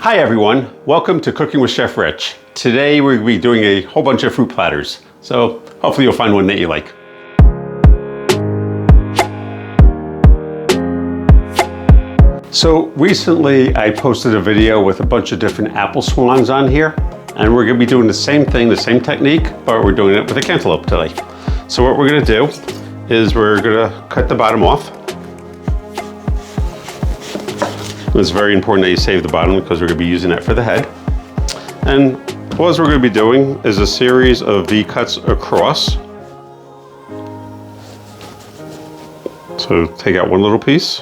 Hi everyone, welcome to Cooking with Chef Rich. Today we're going to be doing a whole bunch of fruit platters, so hopefully you'll find one that you like. So recently I posted a video with a bunch of different apple swans on here, and we're going to be doing the same thing, the same technique, but we're doing it with a cantaloupe today. So what we're going to do is we're going to cut the bottom off. It's very important that you save the bottom because we're going to be using that for the head. And what we're going to be doing is a series of V cuts across. So take out one little piece.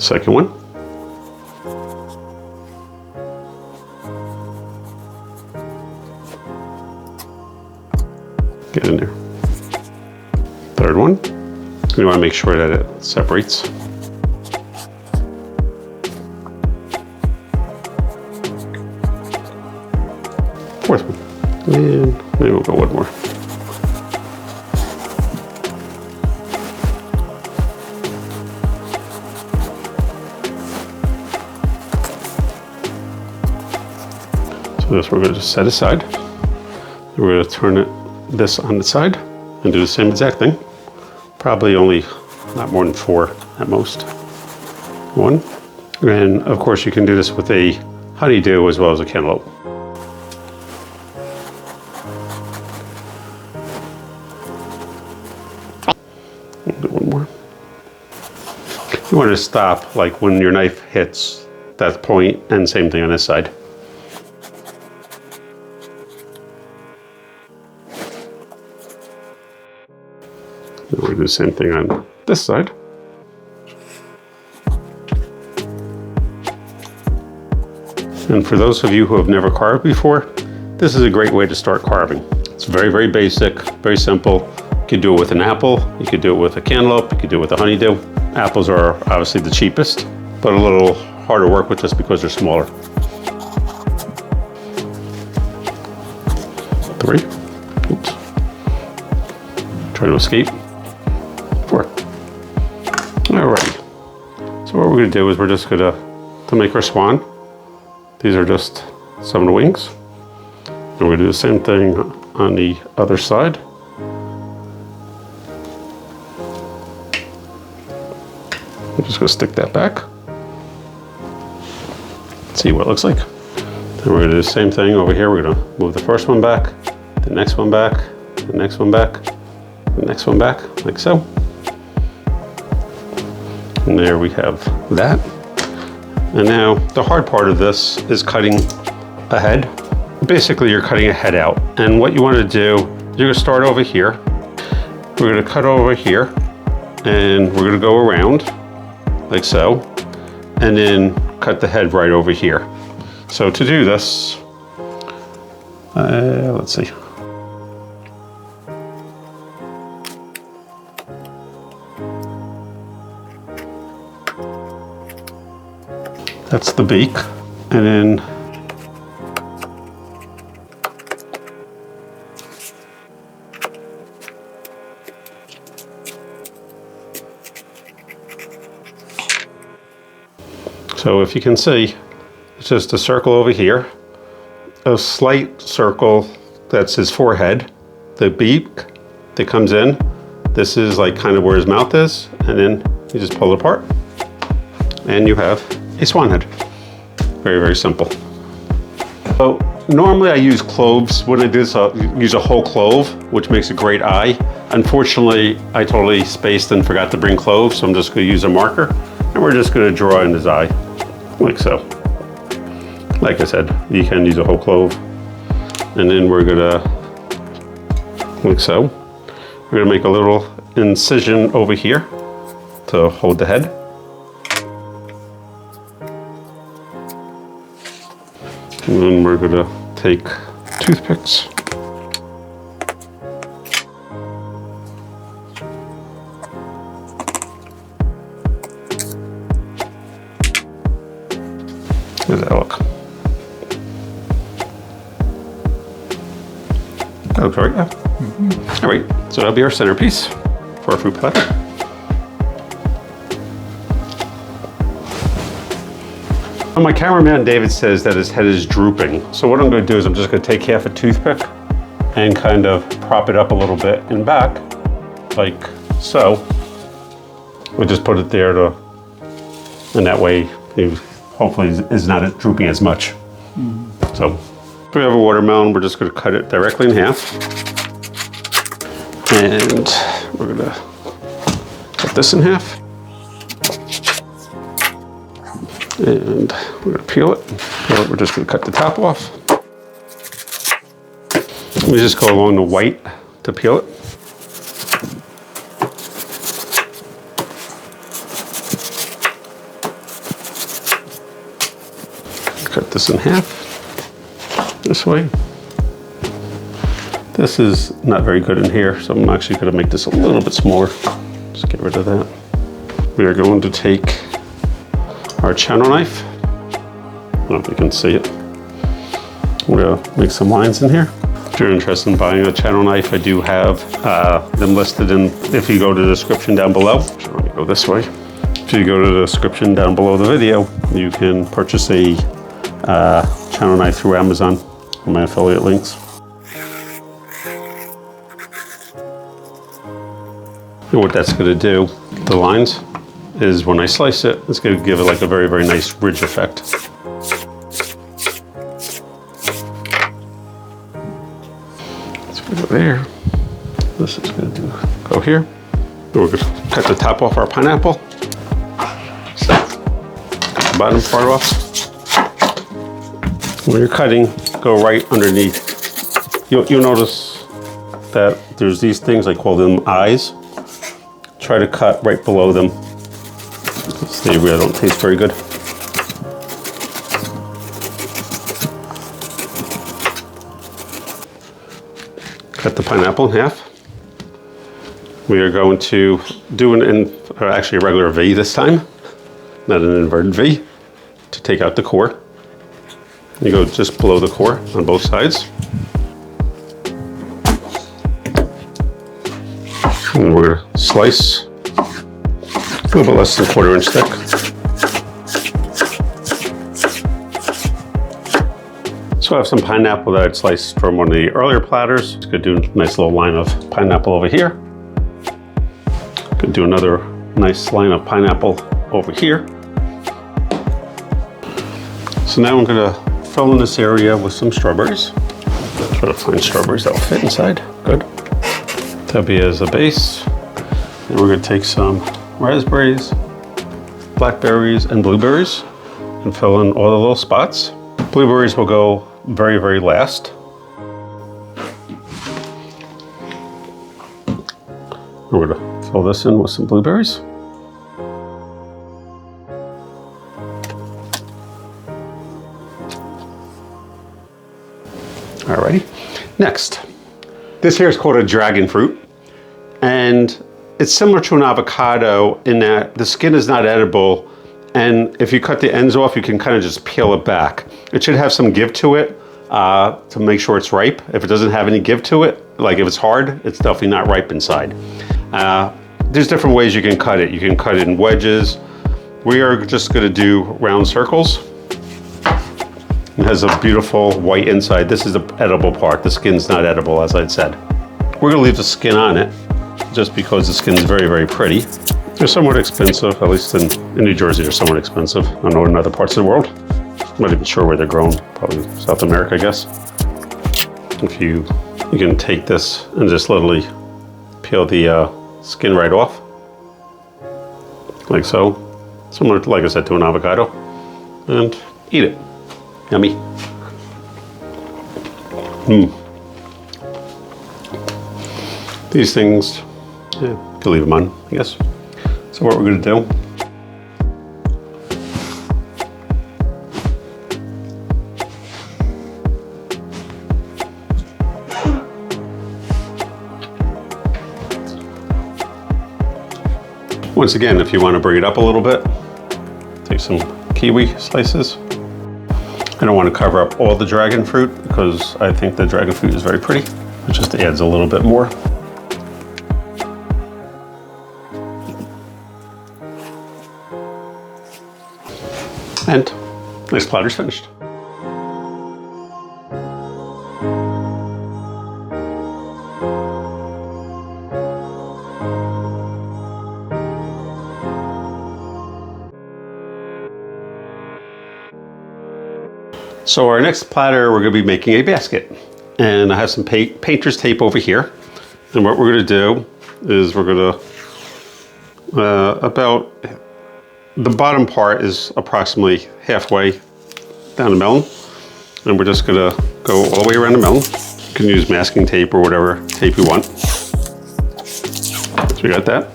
Second one. Get in there. Third one. We want to make sure that it separates. Fourth one. And maybe we'll go one more. So this we're going to just set aside. We're going to turn this on the side and do the same exact thing. Probably only not more than 4 at most. 1. And of course you can do this with a honeydew as well as a cantaloupe. Do one more. You want to stop like when your knife hits that point, and same thing on this side. And we'll do the same thing on this side. And for those of you who have never carved before, this is a great way to start carving. It's very, very basic, very simple. You could do it with an apple, you could do it with a cantaloupe, you could do it with a honeydew. Apples are obviously the cheapest, but a little harder to work with just because they're smaller. 3. Oops. Trying to escape. 4. Alright. So what we're going to do is we're just going to make our swan. These are just some of the wings. And we're going to do the same thing on the other side. I'm just going to stick that back. See what it looks like. Then we're going to do the same thing over here. We're going to move the first one back, the next one back, the next one back, the next one back, like so. And there we have that. And now the hard part of this is cutting a head. Basically you're cutting a head out. And what you want to do, you're going to start over here. We're going to cut over here and we're going to go around like so. And then cut the head right over here. So to do this, let's see. That's the beak, and then so if you can see, it's just a circle over here, a slight circle that's his forehead, the beak that comes in. This is like kind of where his mouth is, and then you just pull it apart, and you have a swan head. Very, very simple. So normally I use cloves. When I do this, I'll use a whole clove, which makes a great eye. Unfortunately, I totally spaced and forgot to bring cloves, so I'm just going to use a marker, and we're just going to draw in his eye, like so. Like I said, you can use a whole clove. And then we're going to, like so, we're going to make a little incision over here to hold the head. And then we're going to take toothpicks. How does that look? That looks right, yeah. All right, so that'll be our centerpiece for our fruit platter. My cameraman David says that his head is drooping. So what I'm going to do is I'm just going to take half a toothpick and kind of prop it up a little bit in back, like so. We'll just put it there to, and that way he hopefully is not drooping as much. So if we have a watermelon, we're just going to cut it directly in half. And we're going to cut this in half. And we're going to peel it. We're just going to cut the top off. We just go along the white to peel it. Cut this in half, this way. This is not very good in here, so I'm actually going to make this a little bit smaller. Just get rid of that. We are going to take our channel knife. I don't know if you can see it. We're going to make some lines in here. If you're interested in buying a channel knife, I do have them listed in, if you go to the description down below. So let me go this way. If you go to the description down below the video, you can purchase a channel knife through Amazon on my affiliate links. And what that's going to do, the lines, is when I slice it, it's going to give it like a very, very nice ridge effect. Let's put it there. This is going to go here. And we're going to cut the top off our pineapple. Cut the bottom part off. When you're cutting, go right underneath. You'll notice that there's these things, I call them eyes. Try to cut right below them. They really don't taste very good. Cut the pineapple in half. We are going to do actually a regular V this time, not an inverted V, to take out the core. You go just below the core on both sides. And we're going to slice a little bit less than 1/4 inch thick. So I have some pineapple that I'd sliced from one of the earlier platters. Could do a nice little line of pineapple over here. Could do another nice line of pineapple over here. So now I'm going to fill in this area with some strawberries. Try to find strawberries that will fit inside. Good. That'll be as a base. And we're going to take some raspberries, blackberries, and blueberries and fill in all the little spots. Blueberries will go very, very last. We're going to fill this in with some blueberries. Alrighty. Next, this here is called a dragon fruit, and it's similar to an avocado in that the skin is not edible, and if you cut the ends off, you can kind of just peel it back. It should have some give to it to make sure it's ripe. If it doesn't have any give to it, like if it's hard, it's definitely not ripe inside. There's different ways you can cut it. You can cut it in wedges. We are just going to do round circles. It has a beautiful white inside. This is the edible part. The skin's not edible, as I'd said. We're going to leave the skin on it just because the skin's very, very pretty. They're somewhat expensive, at least in New Jersey, they're somewhat expensive. I don't know in other parts of the world. I'm not even sure where they're grown. Probably South America, I guess. If you can take this and just literally peel the skin right off, like so. Similar, like I said, to an avocado, and eat it. Yummy. These things, yeah, you can leave them on, I guess. So what we're going to do, once again, if you want to bring it up a little bit, take some kiwi slices. I don't want to cover up all the dragon fruit because I think the dragon fruit is very pretty. It just adds a little bit more. And Nice platter's finished. So our next platter, we're gonna be making a basket. And I have some painter's tape over here. And what we're gonna do is we're gonna, about the bottom part is approximately halfway down the melon. And we're just gonna go all the way around the melon. You can use masking tape or whatever tape you want. So we got that.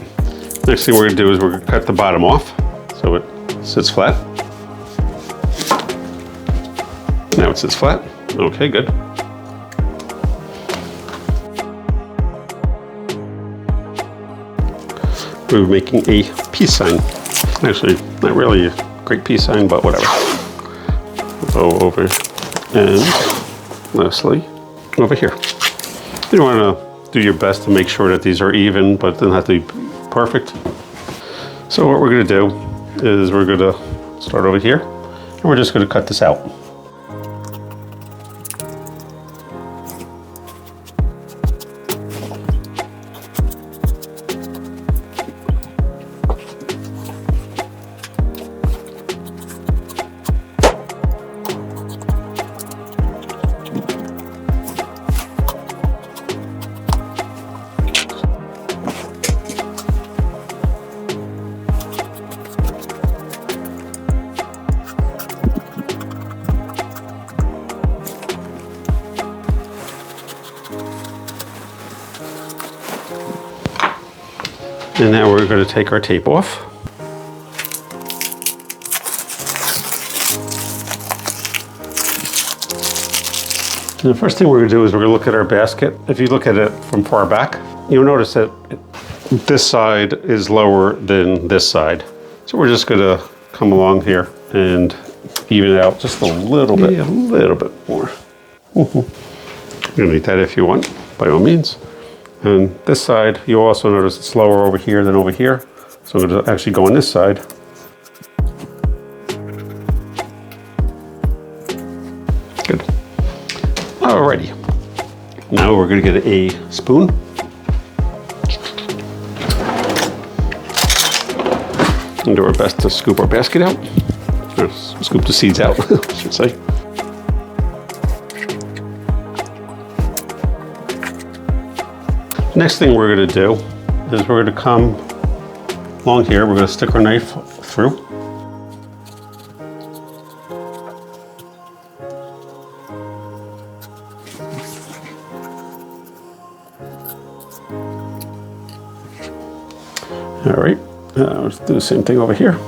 Next thing we're gonna do is we're gonna cut the bottom off so it sits flat. Now it sits flat. Okay, good. We're making a peace sign. Actually, not really a great peace sign, but whatever. We'll go over and lastly, over here. You want to do your best to make sure that these are even, but it doesn't have to be perfect. So what we're going to do is we're going to start over here, and we're just going to cut this out. And now we're going to take our tape off. And the first thing we're going to do is we're going to look at our basket. If you look at it from far back, you'll notice that this side is lower than this side. So we're just going to come along here and even it out just a little bit, a little bit more. You're going to need that if you want, by all means. And this side, you'll also notice it's lower over here than over here. So I'm going to actually go on this side. Good. Alrighty. Now we're going to get a spoon. And do our best to scoop our basket out. Or scoop the seeds out, I should say. Next thing we're going to do is we're going to come along here. We're going to stick our knife through. All right, let's do the same thing over here.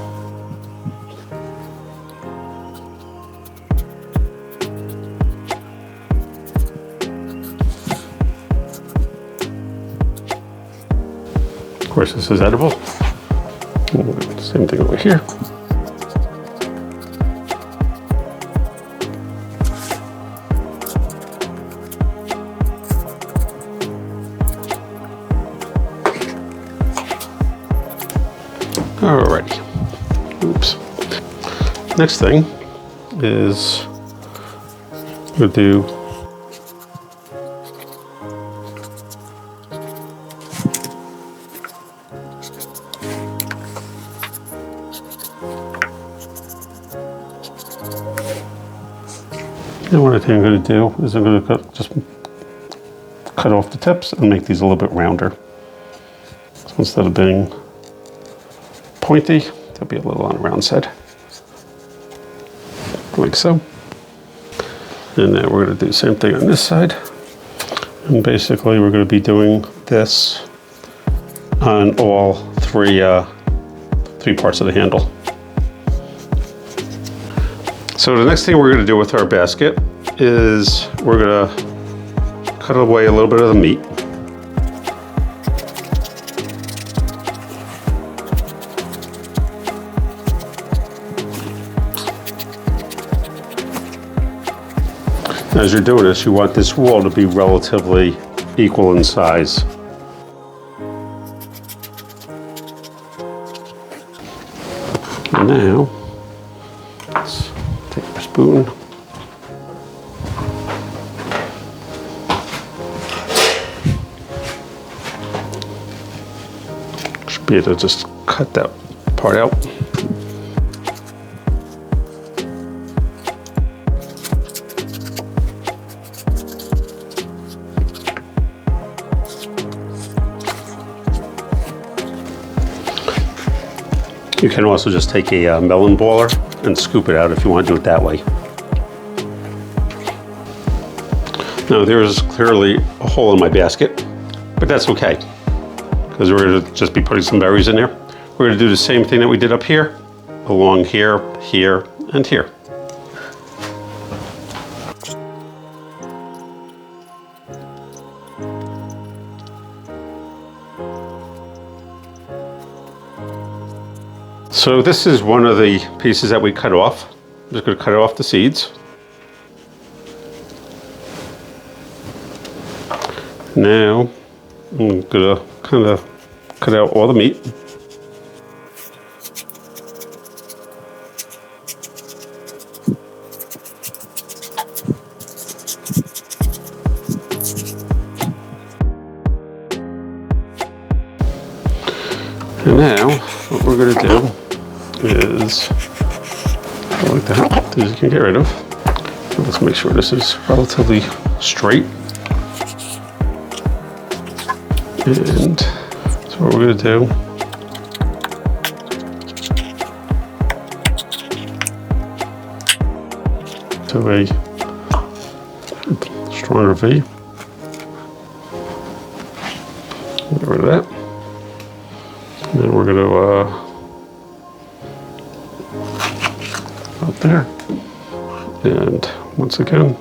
Of course, this is edible. Same thing over here. Alrighty. Oops. Next thing is we'll do and what I think I'm going to do is I'm going to just cut off the tips and make these a little bit rounder. So instead of being pointy, they'll be a little on the round side. Like so. And then we're going to do the same thing on this side. And basically we're going to be doing this on all three parts of the handle. So the next thing we're going to do with our basket is we're going to cut away a little bit of the meat. As you're doing this, you want this wall to be relatively equal in size. And now, let's take spoon. Should be able to just cut that part out. You can also just take a melon baller and scoop it out if you want to do it that way. Now there's clearly a hole in my basket, but that's okay, because we're going to just be putting some berries in there. We're going to do the same thing that we did up here, along here, here, and here. So this is one of the pieces that we cut off. I'm just going to cut off the seeds. Now I'm going to kind of cut out all the meat. And now what we're going to do is, like that, these you can get rid of. So let's make sure this is relatively straight. And so what we're going to do, to a stronger V. Get rid of that. And then we're going to out there, and once again,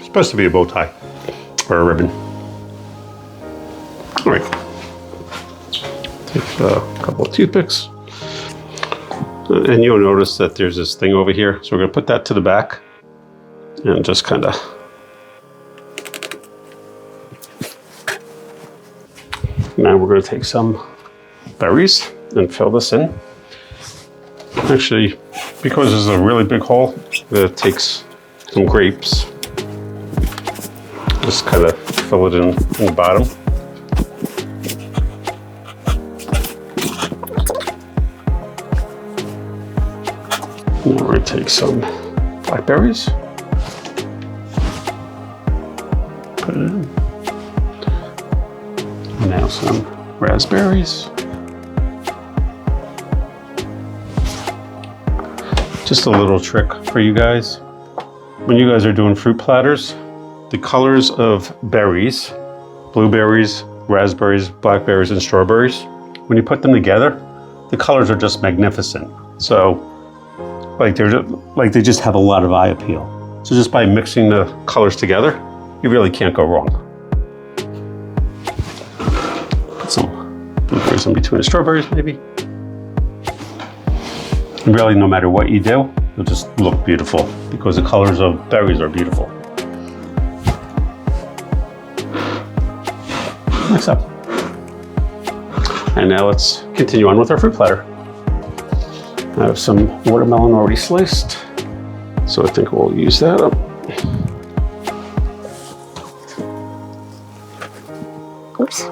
supposed to be a bow tie or a ribbon. All right, take a couple of toothpicks, and you'll notice that there's this thing over here. So we're gonna put that to the back and just kind of now we're gonna take some berries and fill this in. Actually, because this is a really big hole, it takes some grapes. Just kind of fill it in the bottom. Now we're going to take some blackberries. Put it in. And now some raspberries. Just a little trick for you guys. When you guys are doing fruit platters, the colors of berries, blueberries, raspberries, blackberries, and strawberries, when you put them together, the colors are just magnificent. So, they just have a lot of eye appeal. So just by mixing the colors together, you really can't go wrong. Put some blueberries in between the strawberries, maybe. And really, no matter what you do, it'll just look beautiful because the colors of berries are beautiful. Mix up. And now let's continue on with our fruit platter. I have some watermelon already sliced, so I think we'll use that up. Oops.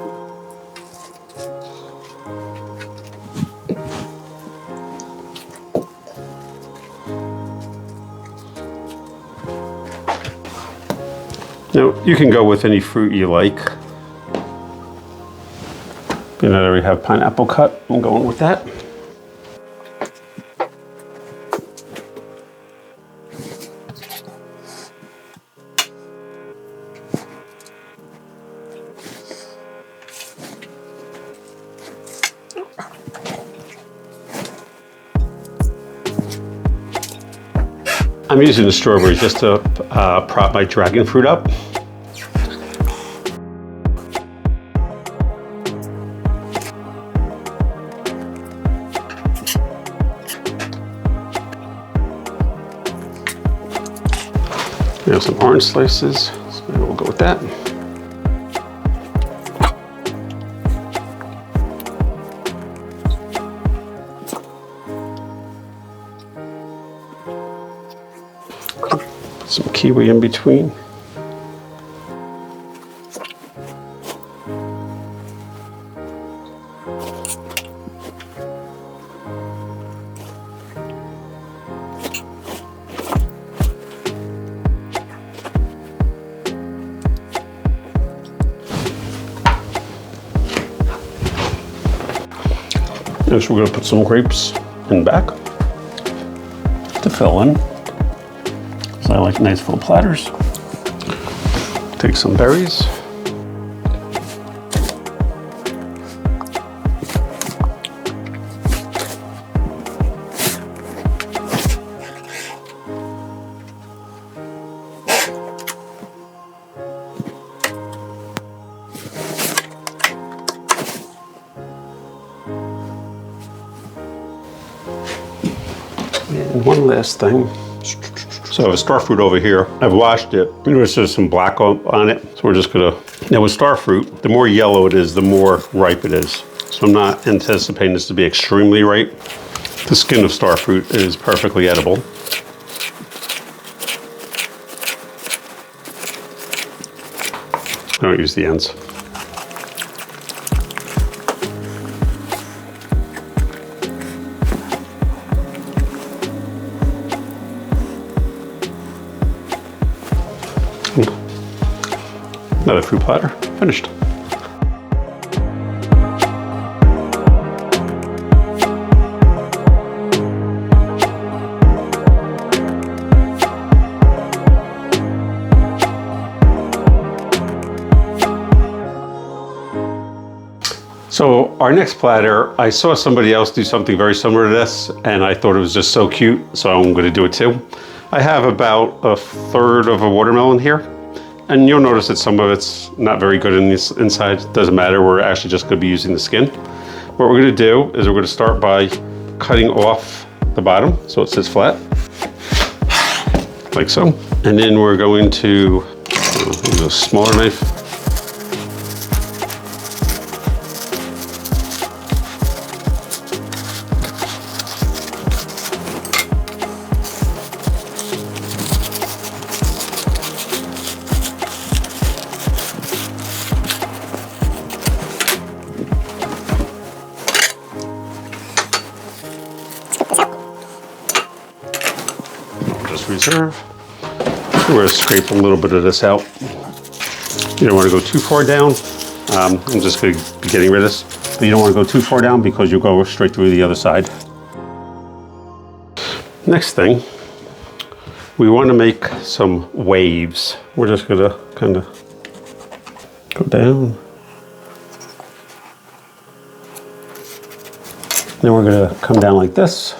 Now, you can go with any fruit you like. And I already have pineapple cut. I'm going with that. I'm using the strawberries just to prop my dragon fruit up. We have some orange slices, so we'll go with that. Some kiwi in between. Next we're going to put some grapes in back to fill in. So I like nice full platters. Take some berries. And one last thing. So I have a Starfruit over here. I've washed it. There's just some black on it. So we're just gonna, now with Starfruit, the more yellow it is, the more ripe it is. So I'm not anticipating this to be extremely ripe. The skin of Starfruit is perfectly edible. I don't use the ends. Another fruit platter, finished. So our next platter, I saw somebody else do something very similar to this, and I thought it was just so cute, so I'm going to do it too. I have about 1/3 of a watermelon here. And you'll notice that some of it's not very good in this inside. Doesn't matter, we're actually just gonna be using the skin. What we're gonna do is we're gonna start by cutting off the bottom so it sits flat, like so. And then we're going to use a smaller knife. Reserve. We're going to scrape a little bit of this out. You don't want to go too far down. I'm just going to be getting rid of this. But you don't want to go too far down because you'll go straight through the other side. Next thing, we want to make some waves. We're just going to kind of go down. Then we're going to come down like this.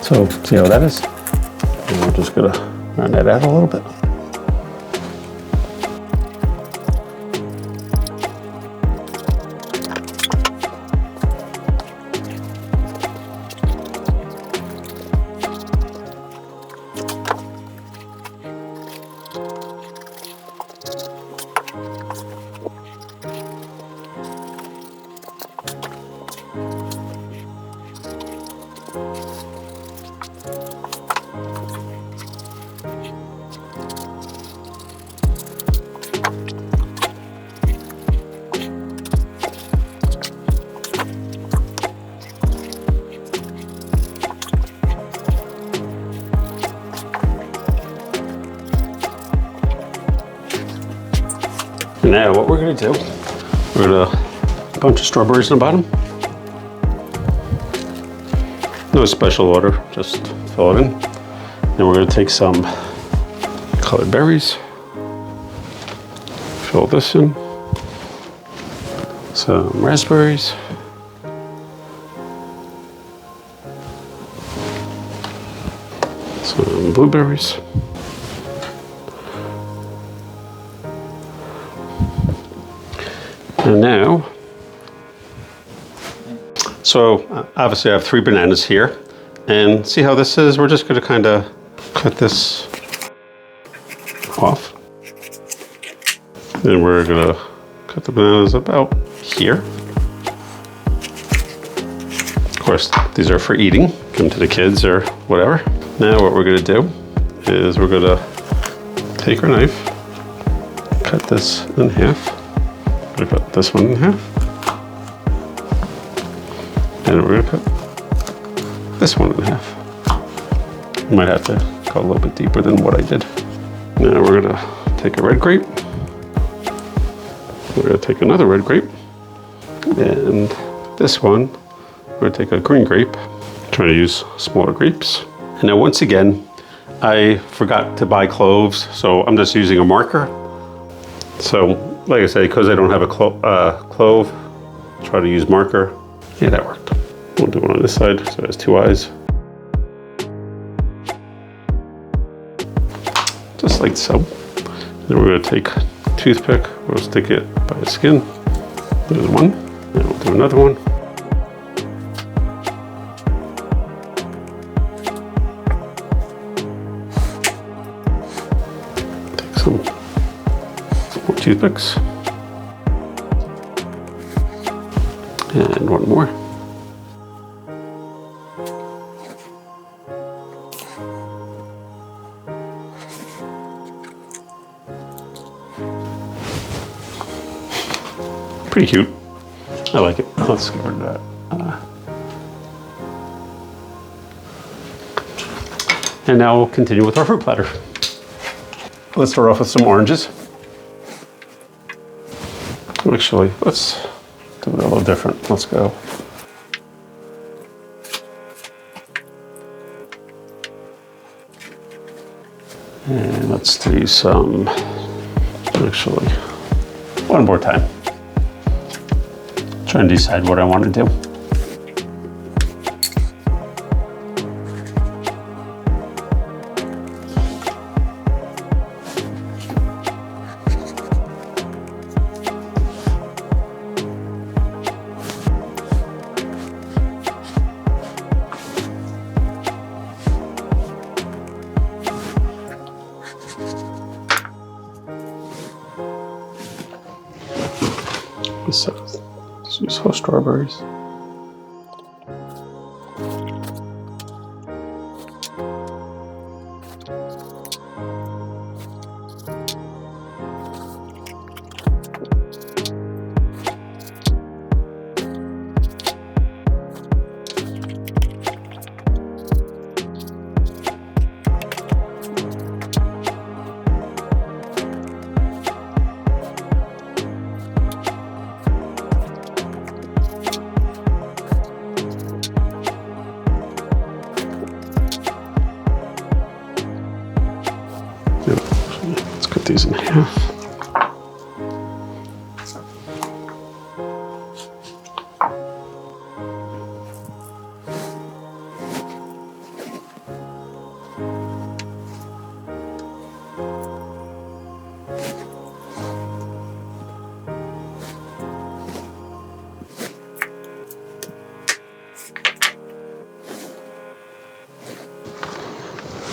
So see how that is? And we're just gonna round that out a little bit. Now what we're going to do, we're going to bunch of strawberries in the bottom. No special order, just fill it in. Then we're going to take some colored berries, fill this in, some raspberries, some blueberries, and now, so obviously I have 3 bananas here, and see how this is? We're just going to kind of cut this off. Then we're going to cut the bananas about here. Of course, these are for eating. Give them to the kids or whatever. Now what we're going to do is we're going to take our knife, cut this in half. We're going to cut this one in half. And we're going to cut this one in half. You might have to go a little bit deeper than what I did. Now we're going to take a red grape. We're going to take another red grape. And this one, we're going to take a green grape. I'm trying to use smaller grapes. And now once again, I forgot to buy cloves, so I'm just using a marker. So like I say, because I don't have a clove, try to use marker. Yeah, that worked. We'll do one on this side, so it has 2 eyes. Just like so. Then we're going to take a toothpick, we'll stick it by the skin. There's one, and we'll do another one. Take some more toothpicks. And one more. Pretty cute. I like it. Let's get rid of that. And now we'll continue with our fruit platter. Let's start off with some oranges. Actually, let's do it a little different. Let's go. And let's do some, actually, one more time. Try and decide what I want to do. So, let's use whole strawberries. Let's cut these in half.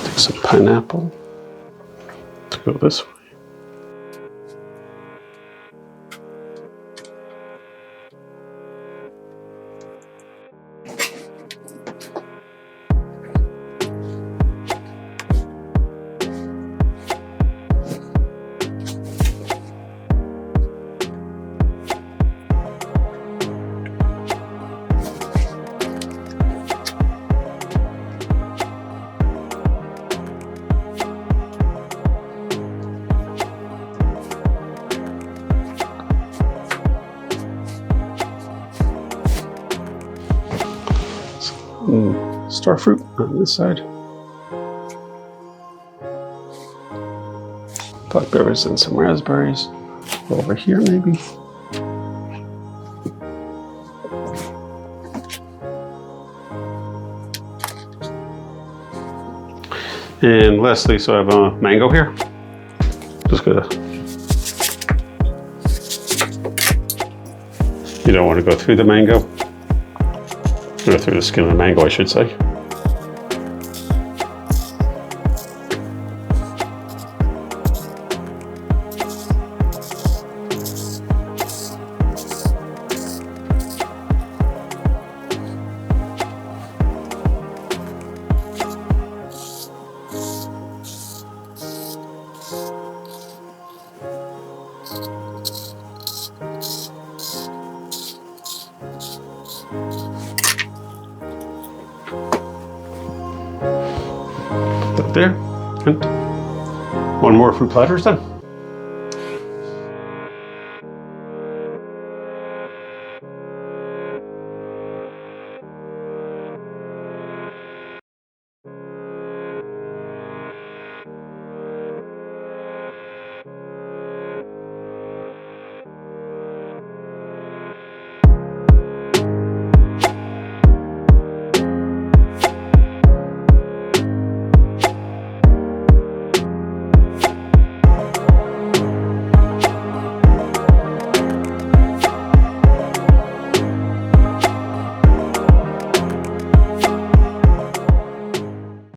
Take some pineapple. Go this way. Starfruit on this side. Blackberries and some raspberries over here maybe. And lastly, so I have a mango here. Just gonna, you don't want to go through the mango. Go through the skin of the mango, I should say. There, and one more fruit platters then.